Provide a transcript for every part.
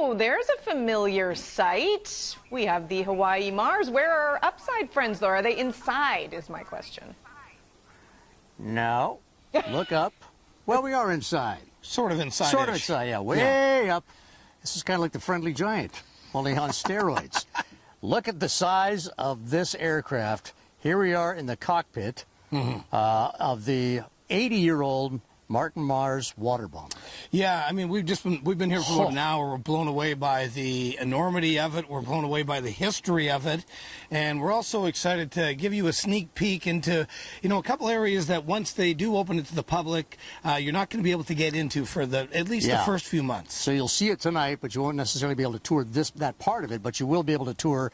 Oh, there's a familiar sight. We have the Hawaii Mars. Where are our upside friends, though? Are they inside, is my question. No. Look up. Well, we are inside. Sort of inside. Sort of inside, yeah. Way up. This is kind of like the Friendly Giant, only on steroids. Look at the size of this aircraft. Here we are in the cockpit of the 80-year-old Martin Mars water bomber. Yeah, I mean, we've been here for about an hour. We're blown away by the enormity of it. We're blown away by the history of it, and we're also excited to give you a sneak peek into, a couple areas that once they do open it to the public, you're not going to be able to get into for at least the first few months. So you'll see it tonight, but you won't necessarily be able to tour that part of it. But you will be able to tour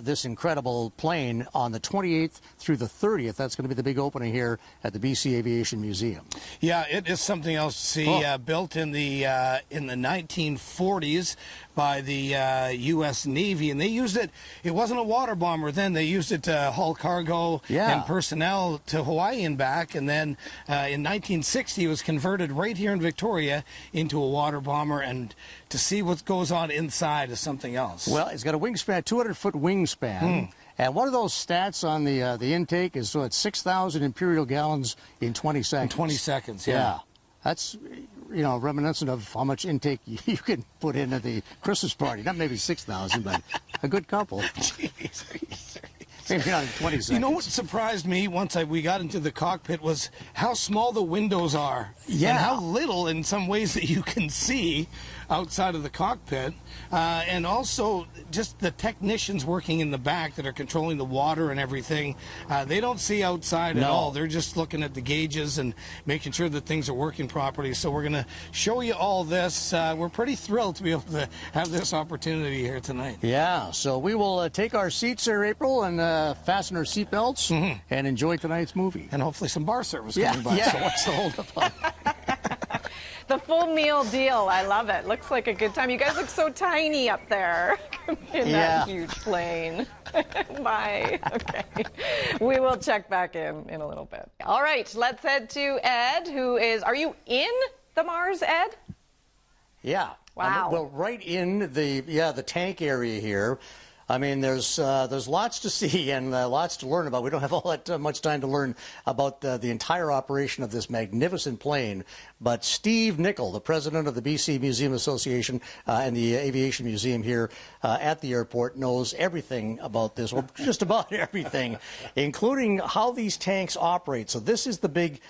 this incredible plane on the 28th through the 30th. That's going to be the big opening here at the BC Aviation Museum. Yeah. It is something else to see. Built in the 1940s by the U.S. Navy, and they used it. It wasn't a water bomber then. They used it to haul cargo and personnel to Hawaii and back. And then in 1960, it was converted right here in Victoria into a water bomber. And to see what goes on inside is something else. Well, it's got a wingspan, 200-foot wingspan. And one of those stats on the intake is so it's 6,000 imperial gallons in 20 seconds. In 20 seconds, yeah. That's, reminiscent of how much intake you can put in at the Christmas party. Not maybe 6,000, but a good couple. Maybe not in 20 seconds. You know what surprised me once we got into the cockpit was how small the windows are. Yeah. And how little, in some ways, that you can see outside of the cockpit. And also, just the technicians working in the back that are controlling the water and everything, they don't see outside at all. They're just looking at the gauges and making sure that things are working properly. So we're going to show you all this. We're pretty thrilled to be able to have this opportunity here tonight. Yeah, so we will take our seats there, April, and fasten our seatbelts and enjoy tonight's movie. And hopefully some bar service coming by. Yeah, so what's the holdup on? The full meal deal. I love it. Looks like a good time. You guys look so tiny up there in that huge plane. Bye. Okay. We will check back in a little bit. All right. Let's head to Ed, who is, are you in the Mars, Ed? Yeah. Wow. Well, right in the tank area here. I mean, there's lots to see and lots to learn about. We don't have all that much time to learn about the entire operation of this magnificent plane. But Steve Nickel, the president of the BC Museum Association and the Aviation Museum here at the airport, knows everything about this, well, just about everything, including how these tanks operate. So this is the big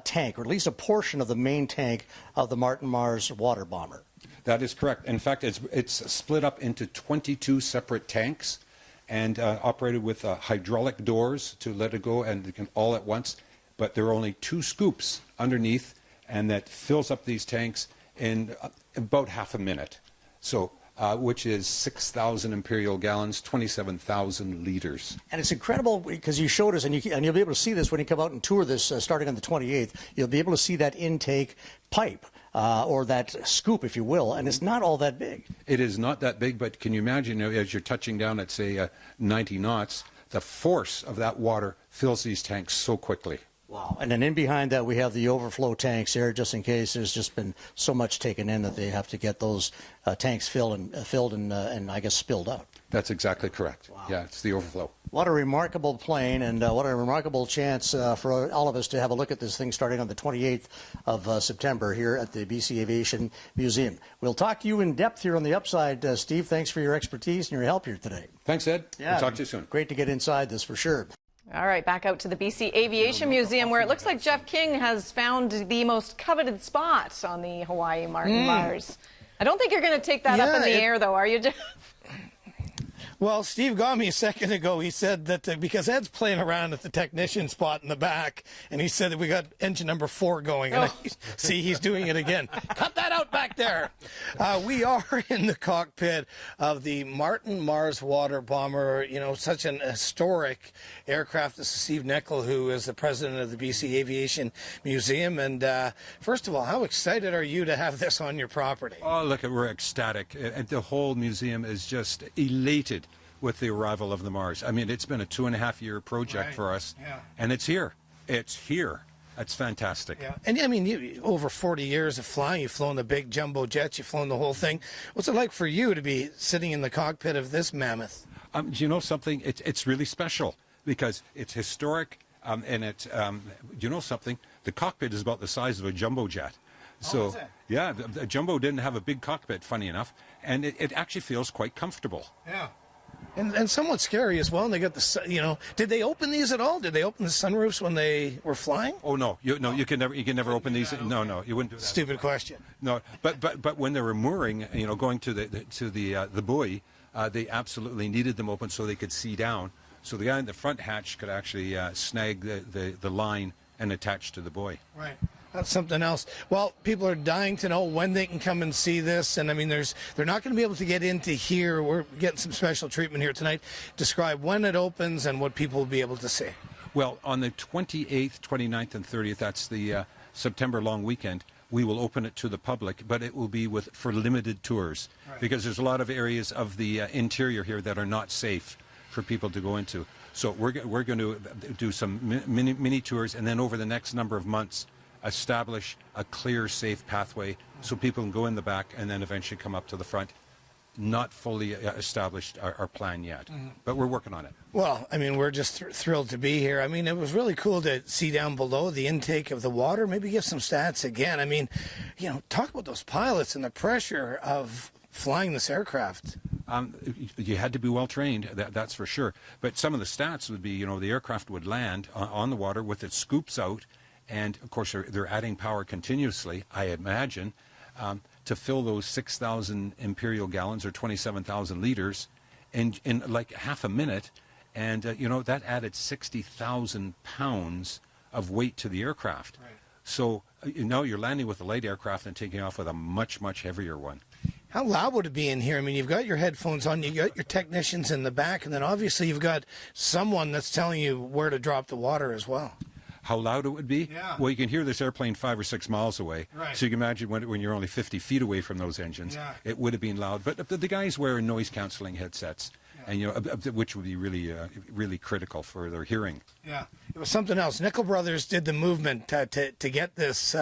tank, or at least a portion of the main tank of the Martin Mars water bomber. That is correct. In fact, it's split up into 22 separate tanks and operated with hydraulic doors to let it go and all at once. But there are only 2 scoops underneath, and that fills up these tanks in about half a minute. So, which is 6,000 imperial gallons, 27,000 liters. And it's incredible because you showed us, and you'll be able to see this when you come out and tour this starting on the 28th. You'll be able to see that intake pipe. Or that scoop, if you will, and it's not all that big. It is not that big, but can you imagine, as you're touching down at, say, 90 knots, the force of that water fills these tanks so quickly. Wow. And then in behind that, we have the overflow tanks here, just in case there's just been so much taken in that they have to get those tanks filled and I guess spilled out. That's exactly correct. Wow. Yeah, it's the overflow. What a remarkable plane, and what a remarkable chance for all of us to have a look at this thing starting on the 28th of September here at the BC Aviation Museum. We'll talk to you in depth here on the upside, Steve. Thanks for your expertise and your help here today. Thanks, Ed. Yeah, we'll talk to you soon. Great to get inside this for sure. All right, back out to the BC Aviation Museum, where it looks like Jeff King has found the most coveted spot on the Hawaii Martin Mars. I don't think you're going to take that up in the air, though, are you, Jeff? Well, Steve got me a second ago. He said that because Ed's playing around at the technician spot in the back, and he said that we got engine number 4 going. And see, he's doing it again. Cut that out back there. We are in the cockpit of the Martin Mars water bomber. You know, such an historic aircraft. This is Steve Nickel, who is the president of the BC Aviation Museum. And first of all, how excited are you to have this on your property? Oh, look, we're ecstatic. The whole museum is just elated with the arrival of the Mars. I mean, it's been a 2.5-year project for us, and it's here. It's here. That's fantastic. Yeah. And I mean, you, over 40 years of flying, you've flown the big jumbo jets, you've flown the whole thing. What's it like for you to be sitting in the cockpit of this mammoth? Do you know something? It's really special because it's historic, and it's, you know something? The cockpit is about the size of a jumbo jet. So, is it? yeah, the jumbo didn't have a big cockpit, funny enough, and it actually feels quite comfortable. Yeah. And somewhat scary as well. And they got the, you know, did they open these at all? Did they open the sunroofs when they were flying? Oh no, you can never open these. No, you wouldn't do that. Stupid question. No, but when they were mooring, you know, going to the buoy, they absolutely needed them open so they could see down. So the guy in the front hatch could actually snag the line and attach to the buoy. Right. That's something else. Well, people are dying to know when they can come and see this. And I mean, they're not going to be able to get into here. We're getting some special treatment here tonight. Describe when it opens and what people will be able to see. Well, on the 28th, 29th, and 30th, that's the September long weekend, we will open it to the public, but it will be for limited tours, right, because there's a lot of areas of the interior here that are not safe for people to go into. So we're going to do some mini tours, and then over the next number of months, establish a clear, safe pathway so people can go in the back and then eventually come up to the front. Not fully established our plan yet, but we're working on it. Well, I mean, we're just thrilled to be here. I mean, it was really cool to see down below the intake of the water. Maybe give some stats again. I mean, you know, talk about those pilots and the pressure of flying this aircraft. You had to be well trained, that's for sure. But some of the stats would be, you know, the aircraft would land on the water with its scoops out. And, of course, they're adding power continuously, I imagine, to fill those 6,000 imperial gallons or 27,000 liters in like half a minute. And, you know, that added 60,000 pounds of weight to the aircraft. Right. So, you know, you're landing with a light aircraft and taking off with a much, much heavier one. How loud would it be in here? I mean, you've got your headphones on, you got your technicians in the back, and then obviously you've got someone that's telling you where to drop the water as well. How loud it would be? Yeah. Well, you can hear this airplane 5 or 6 miles away. Right. So you can imagine when you're only 50 feet away from those engines, yeah, it would have been loud. But the guys wear noise canceling headsets, yeah, and you know, which would be really critical for their hearing. Yeah. It was something else. Nickel Brothers did the movement to get this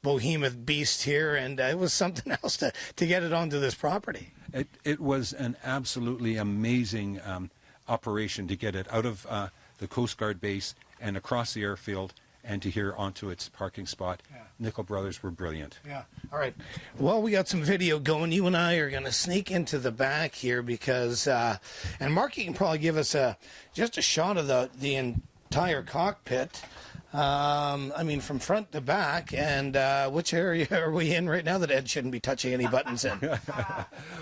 behemoth beast here, and it was something else to get it onto this property. It was an absolutely amazing operation to get it out of the Coast Guard base and across the airfield and to here onto its parking spot. Yeah. Nickel Brothers were brilliant. Yeah. All right. Well, we got some video going. You and I are going to sneak into the back here because, and Mark, you can probably give us just a shot of the entire cockpit. I mean, from front to back. And which area are we in right now that Ed shouldn't be touching any buttons in?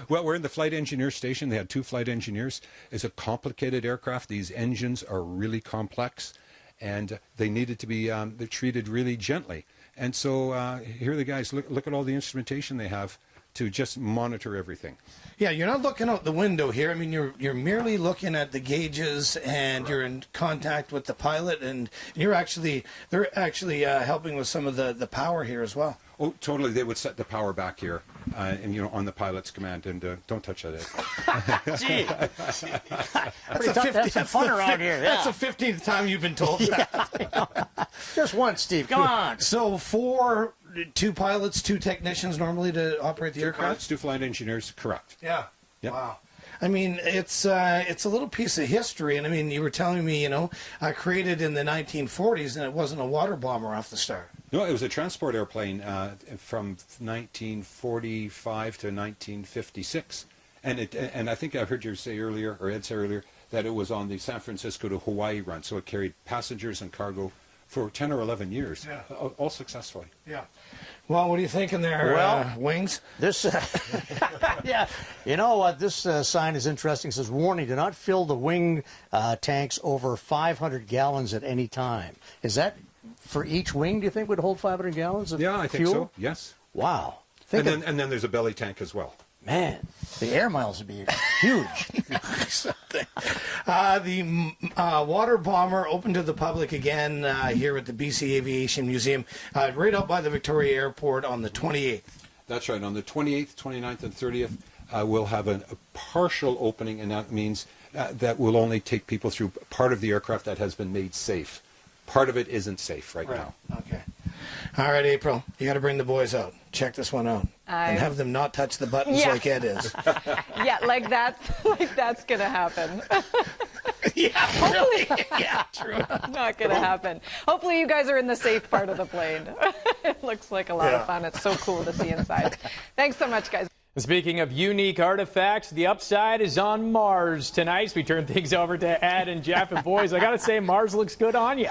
Well, we're in the flight engineer station. They had 2 flight engineers. It's a complicated aircraft. These engines are really complex, and they needed to be they're treated really gently. And so here are the guys. Look at all the instrumentation they have to just monitor everything. Yeah, you're not looking out the window here. I mean, you're merely looking at the gauges, and you're in contact with the pilot, and they're actually helping with some of the power here as well. Oh, totally. They would set the power back here, and you know, on the pilot's command. And don't touch that. Gee, That's fun around here. Yeah. That's the 15th time you've been told that. Just once, Steve. Come on. So 2 pilots, 2 technicians normally to operate the aircraft? Pilots, 2 flight engineers, correct. Yeah. Yep. Wow. I mean, it's a little piece of history. And I mean, you were telling me, you know, created in the 1940s, and it wasn't a water bomber off the start. No, it was a transport airplane from 1945 to 1956. And I think I heard you say earlier, or Ed say earlier, that it was on the San Francisco to Hawaii run. So it carried passengers and cargo for 10 or 11 years, yeah, all successfully. Yeah. Well, what are you thinking there, well, Wings? This, yeah, you know what? This sign is interesting. It says, warning, do not fill the wing tanks over 500 gallons at any time. Is that for each wing, do you think, would hold 500 gallons of fuel? Yeah, I think so, yes. Wow. And then there's a belly tank as well. Man, the air miles would be huge. The water bomber open to the public again here at the BC Aviation Museum, right out by the Victoria Airport on the 28th. That's right. On the 28th, 29th, and 30th, we'll have a partial opening, and that means that will only take people through part of the aircraft that has been made safe. part of it isn't safe right now. Okay. All right, April, you got to bring the boys out. Check this one out. And have them not touch the buttons like Ed is. Yeah, like that's going to happen. Yeah, really. Yeah, true. Not going to happen. Hopefully you guys are in the safe part of the plane. It looks like a lot of fun. It's so cool to see inside. Thanks so much, guys. Speaking of unique artifacts, the upside is on Mars tonight. So we turn things over to Ed and Jeff. And boys, I got to say, Mars looks good on you.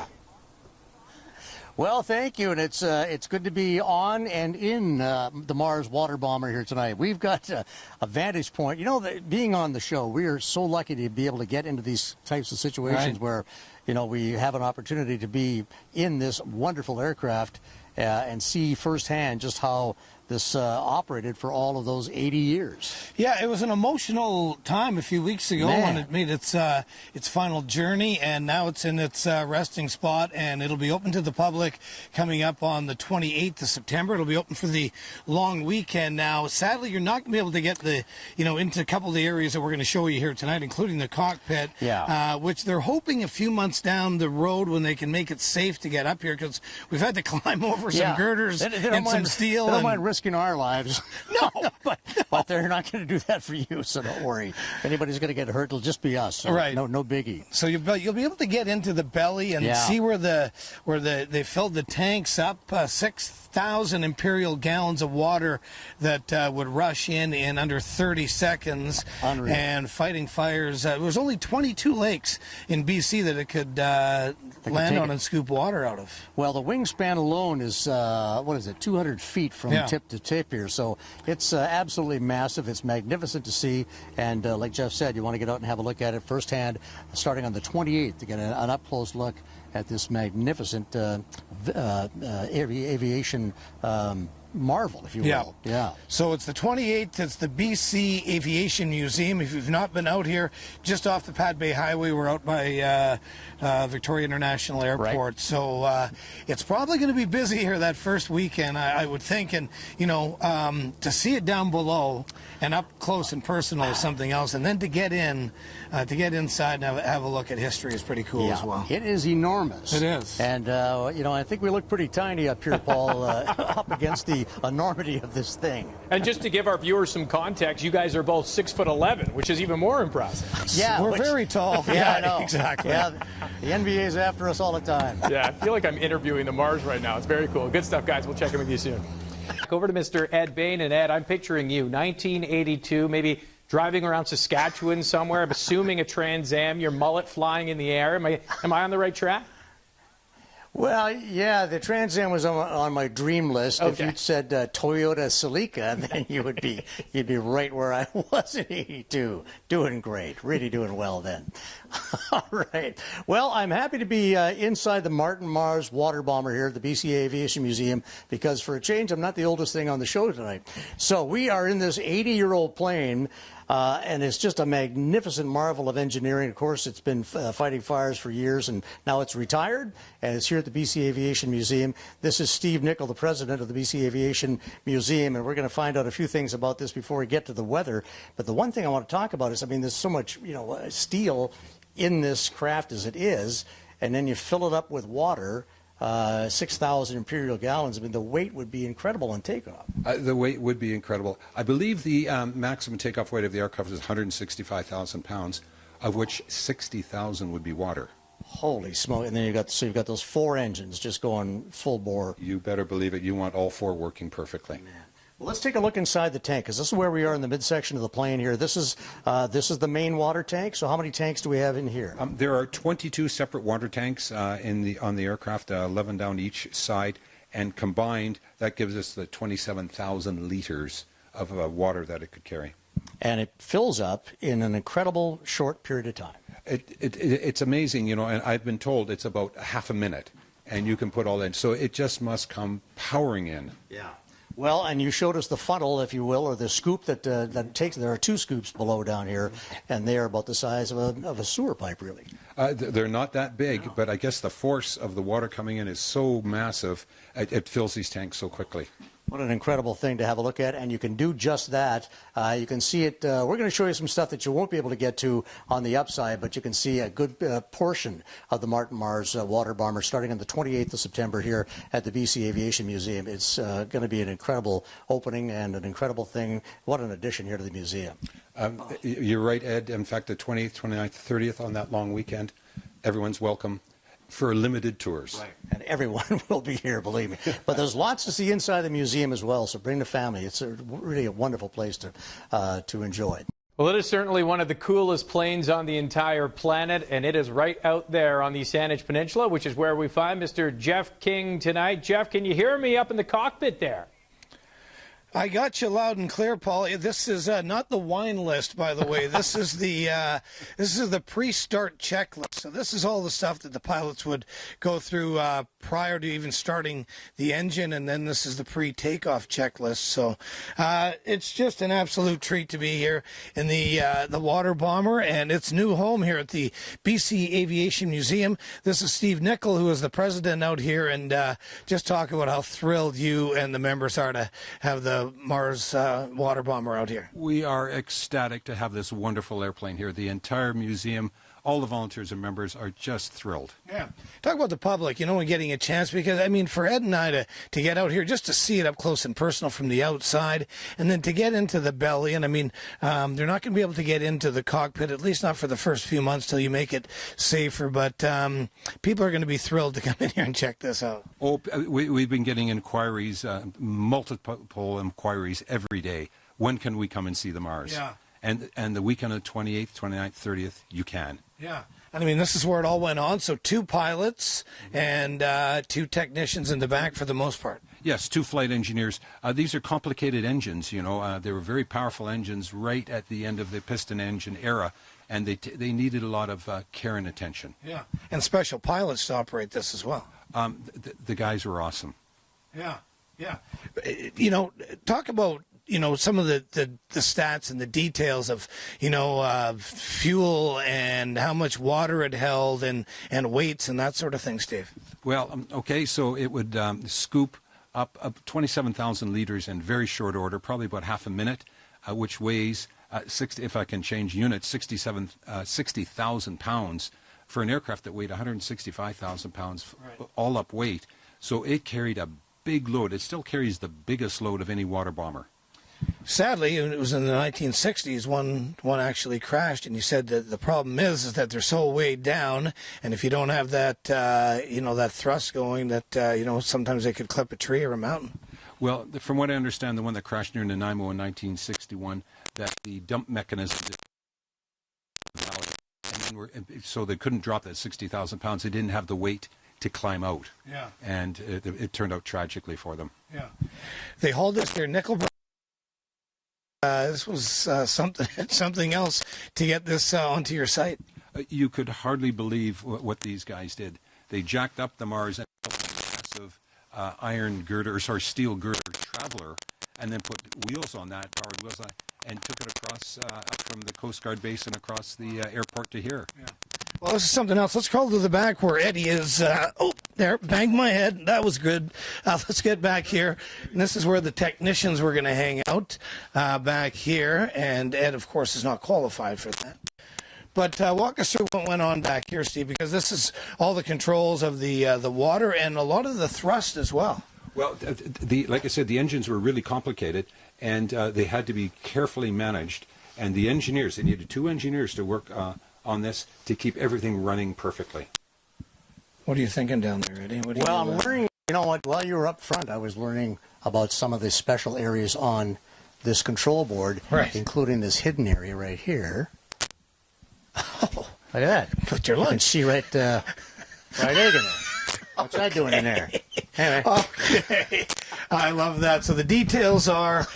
Well, thank you, and it's good to be on and in the Mars water bomber here tonight. We've got a vantage point. You know, being on the show, we are so lucky to be able to get into these types of situations where, you know, we have an opportunity to be in this wonderful aircraft and see firsthand just how this operated for all of those 80 years. Yeah, it was an emotional time a few weeks ago when it made its final journey, and now it's in its resting spot, and it'll be open to the public coming up on the 28th of September. It'll be open for the long weekend now. Sadly, you're not going to be able to get into a couple of the areas that we're going to show you here tonight, including the cockpit, which they're hoping a few months down the road when they can make it safe to get up here, because we've had to climb over some girders and some steel. They don't mind risking our lives. No, but they're not going to do that for you, so don't worry. If anybody's going to get hurt, it'll just be us. So no biggie. So you'll be able to get into the belly and see where they filled the tanks up. 6,000 imperial gallons of water that would rush in under 30 seconds. Unreal. And fighting fires. There was only 22 lakes in BC that it could land on and scoop water out of. Well, the wingspan alone is 200 feet from tip to tip here, so it's absolutely massive. It's magnificent to see, and like Jeff said, you want to get out and have a look at it firsthand, starting on the 28th to get an up-close look at this magnificent aviation marvel, if you will. Yeah. So it's the 28th. It's the BC Aviation Museum. If you've not been out here, just off the Pat Bay Highway, we're out by Victoria International Airport. So it's probably going to be busy here that first weekend, I would think. And to see it down below and up close and personal is something else. And then to get inside and have a look at history is pretty cool as well. It is enormous. It is. And I think we look pretty tiny up here, Paul, up against the enormity of this thing. And just to give our viewers some context, you guys are both 6'11", which is even more impressive. Yeah, we're very tall. Yeah, I know. Exactly. Yeah, the NBA's after us all the time. Yeah, I feel like I'm interviewing the Mars right now. It's very cool. Good stuff, guys. We'll check in with you soon. Over to Mr. Ed Bain. And Ed, I'm picturing you, 1982, maybe driving around Saskatchewan somewhere. I'm assuming a Trans Am, your mullet flying in the air. Am I on the right track? Well, yeah, the Trans Am was on my dream list. Okay. If you'd said Toyota Celica, then you'd be right where I was in '82. Doing great, really doing well then. All right. Well, I'm happy to be inside the Martin Mars water bomber here at the BC Aviation Museum because, for a change, I'm not the oldest thing on the show tonight. So we are in this 80-year-old plane. And it's just a magnificent marvel of engineering. Of course, it's been fighting fires for years, and now it's retired, and it's here at the BC Aviation Museum. This is Steve Nicol, the president of the BC Aviation Museum, and we're going to find out a few things about this before we get to the weather. But the one thing I want to talk about is, there's so much, steel in this craft as it is, and then you fill it up with water. 6,000 imperial gallons. The weight would be incredible on takeoff. The weight would be incredible. I believe the maximum takeoff weight of the aircraft is 165,000 pounds, of which 60,000 would be water. Holy smoke! And then you've got those 4 engines just going full bore. You better believe it. You want all 4 working perfectly. Man. Well, let's take a look inside the tank, because this is where we are in the midsection of the plane here. This is the main water tank. So how many tanks do we have in here? There are 22 separate water tanks on the aircraft, 11 down each side, and combined that gives us the 27,000 liters of water that it could carry. And it fills up in an incredible short period of time. It's amazing, and I've been told it's about half a minute, and you can put all in. So it just must come powering in. Yeah. Well, and you showed us the funnel, if you will, or the scoop that takes. There are 2 scoops below down here, and they are about the size of a sewer pipe, really. They're not that big, but I guess the force of the water coming in is so massive, it fills these tanks so quickly. What an incredible thing to have a look at, and you can do just that. You can see it. We're going to show you some stuff that you won't be able to get to on the upside, but you can see a good portion of the Martin Mars water bomber starting on the 28th of September here at the BC Aviation Museum. It's going to be an incredible opening and an incredible thing. What an addition here to the museum. You're right, Ed. In fact, the 28th, 29th, 30th on that long weekend, everyone's welcome for limited tours. Right. And everyone will be here, believe me. But there's lots to see inside the museum as well, so bring the family. It's really a wonderful place to enjoy. Well, it is certainly one of the coolest planes on the entire planet, and it is right out there on the Saanich Peninsula, which is where we find Mr. Jeff King tonight. Jeff, can you hear me up in the cockpit there? I got you loud and clear, Paul. This is not the wine list, by the way. This is the pre-start checklist. So this is all the stuff that the pilots would go through prior to even starting the engine, and then this is the pre-takeoff checklist. So it's just an absolute treat to be here in the water bomber and its new home here at the BC Aviation Museum. This is Steve Nicol, who is the president out here, and just talk about how thrilled you and the members are to have the Mars water bomber out here. We are ecstatic to have this wonderful airplane here. The entire museum, all the volunteers and members are just thrilled. Yeah. Talk about the public, and getting a chance, because, I mean, for Ed and I to get out here, just to see it up close and personal from the outside, and then to get into the belly, and I mean, they're not going to be able to get into the cockpit, at least not for the first few months till you make it safer, but people are going to be thrilled to come in here and check this out. Oh, we've been getting inquiries, multiple inquiries every day. When can we come and see the Mars? Yeah. And the weekend of the 28th, 29th, 30th, you can. Yeah. And I mean, this is where it all went on. So 2 pilots and 2 technicians in the back for the most part. Yes, 2 flight engineers. These are complicated engines, they were very powerful engines right at the end of the piston engine era, and they needed a lot of care and attention. Yeah. And special pilots to operate this as well. The guys were awesome. Yeah. Yeah. Talk about some of the stats and the details of, fuel and how much water it held and weights and that sort of thing, Steve. Well, okay, so it would scoop up 27,000 liters in very short order, probably about half a minute, which weighs, if I can change units, 60,000 pounds for an aircraft that weighed 165,000 pounds, right, all up weight. So it carried a big load. It still carries the biggest load of any water bomber. Sadly, it was in the 1960s one actually crashed, and you said that the problem is that they're so weighed down, and if you don't have that that thrust going, that sometimes they could clip a tree or a mountain. Well, from what I understand, the one that crashed near Nanaimo in 1961, that the dump mechanism so they couldn't drop that 60,000 pounds. They didn't have the weight to climb out. Yeah. And it turned out tragically for them. Yeah. They hauled this here, Nickel. This was something else to get this onto your site. You could hardly believe what these guys did. They jacked up the Mars and built a massive steel girder Traveler, and then put wheels on that, powered wheels on, and took it across up from the Coast Guard base and across the airport to here. Yeah. Well, this is something else. Let's crawl to the back where Eddie is. There, banged my head. That was good. Let's get back here. And this is where the technicians were going to hang out, back here. And Ed, of course, is not qualified for that. But walk us through what went on back here, Steve, because this is all the controls of the water and a lot of the thrust as well. Well, like I said, the engines were really complicated, and they had to be carefully managed. And the engineers, they needed 2 engineers to work on this to keep everything running perfectly. What are you thinking down there, Eddie? I'm learning, while you were up front, I was learning about some of the special areas on this control board, right, including this hidden area right here. Oh, look at that. Put your lunch. You can see right egg in there. What's that doing in there? Anyway. Okay. I love that. So the details are,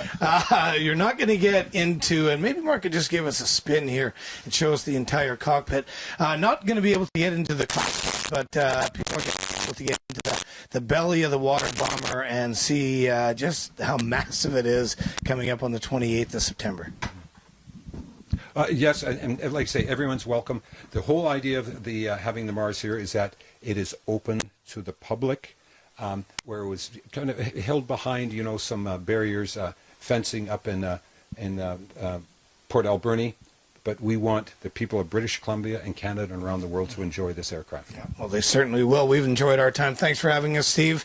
you're not going to get into, and maybe Mark could just give us a spin here and show us the entire cockpit. Not going to be able to get into the cockpit, but people are going to be able to get into the belly of the water bomber and see just how massive it is coming up on the 28th of September. Yes, and like I say, everyone's welcome. The whole idea of the having the Mars here is that it is open to the public. where it was kind of held behind, you know, some barriers, fencing up in Port Alberni. But we want the people of British Columbia and Canada and around the world to enjoy this aircraft. Yeah, well, they certainly will. We've enjoyed our time. Thanks for having us, Steve.